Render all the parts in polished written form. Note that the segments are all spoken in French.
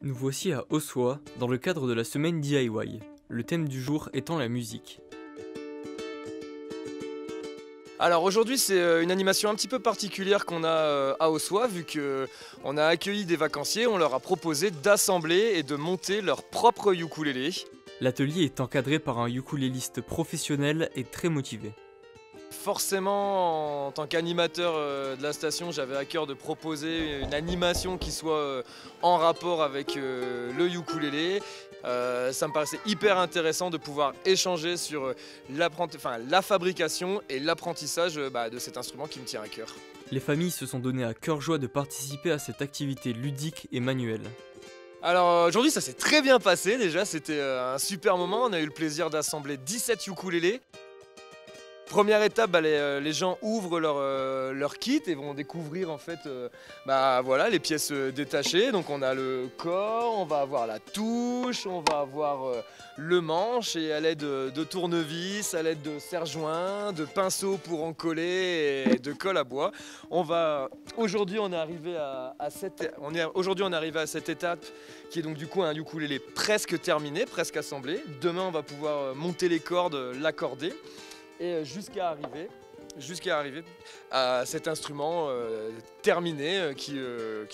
Nous voici à Ossois, dans le cadre de la semaine DIY, le thème du jour étant la musique. Alors aujourd'hui c'est une animation un petit peu particulière qu'on a à Ossois, vu qu'on a accueilli des vacanciers, on leur a proposé d'assembler et de monter leur propre ukulélé. L'atelier est encadré par un ukuléliste professionnel et très motivé. Forcément, en tant qu'animateur de la station, j'avais à cœur de proposer une animation qui soit en rapport avec le ukulélé. Ça me paraissait hyper intéressant de pouvoir échanger sur la fabrication et l'apprentissage de cet instrument qui me tient à cœur. Les familles se sont données à cœur joie de participer à cette activité ludique et manuelle. Alors aujourd'hui ça s'est très bien passé déjà, c'était un super moment, on a eu le plaisir d'assembler 17 ukulélés. Première étape, les gens ouvrent leur kit et vont découvrir en fait les pièces détachées. Donc on a le corps, on va avoir la touche, on va avoir le manche, et à l'aide de tournevis, à l'aide de serre-joints, de pinceaux pour en coller et de colle à bois. Aujourd'hui on est arrivé à cette étape qui est donc du coup un ukulélé presque terminé, presque assemblé. Demain on va pouvoir monter les cordes, l'accorder. Et jusqu'à arriver à cet instrument terminé qui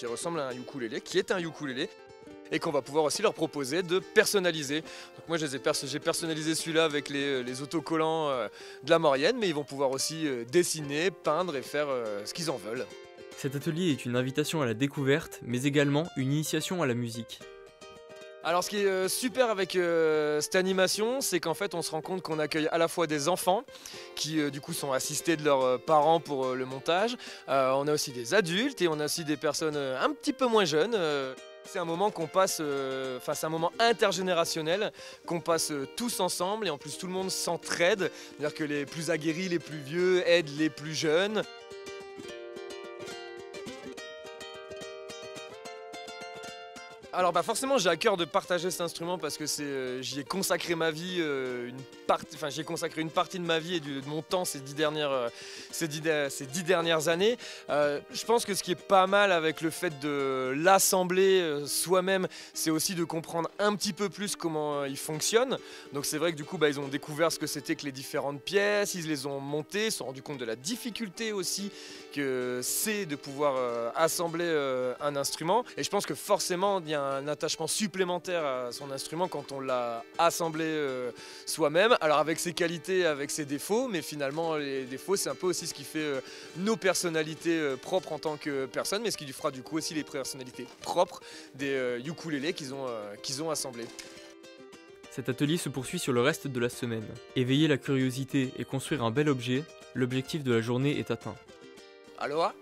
ressemble à un ukulélé, qui est un ukulélé, et qu'on va pouvoir aussi leur proposer de personnaliser. Donc moi j'ai personnalisé celui-là avec les autocollants de la Maurienne, mais ils vont pouvoir aussi dessiner, peindre et faire ce qu'ils en veulent. Cet atelier est une invitation à la découverte, mais également une initiation à la musique. Alors ce qui est super avec cette animation, c'est qu'en fait on se rend compte qu'on accueille à la fois des enfants qui du coup sont assistés de leurs parents pour le montage. On a aussi des adultes et on a aussi des personnes un petit peu moins jeunes. C'est un moment qu'on passe, c'est un moment intergénérationnel qu'on passe tous ensemble, et en plus tout le monde s'entraide, c'est-à-dire que les plus aguerris, les plus vieux aident les plus jeunes. Alors forcément j'ai à cœur de partager cet instrument parce que j'y ai consacré ma vie, j'y ai consacré une partie de ma vie et de mon temps ces 10 dernières années. Je pense que ce qui est pas mal avec le fait de l'assembler soi-même, c'est aussi de comprendre un petit peu plus comment il fonctionne. Donc c'est vrai que du coup ils ont découvert ce que c'était que les différentes pièces, ils les ont montées, ils se sont rendus compte de la difficulté aussi que c'est de pouvoir assembler un instrument. Et je pense que forcément il y a un attachement supplémentaire à son instrument quand on l'a assemblé soi-même. Alors avec ses qualités, avec ses défauts, mais finalement les défauts c'est un peu aussi ce qui fait nos personnalités propres en tant que personnes, mais ce qui fera du coup aussi les personnalités propres des ukulélés qu'ils ont assemblés. Cet atelier se poursuit sur le reste de la semaine. Éveiller la curiosité et construire un bel objet, l'objectif de la journée est atteint. Aloha!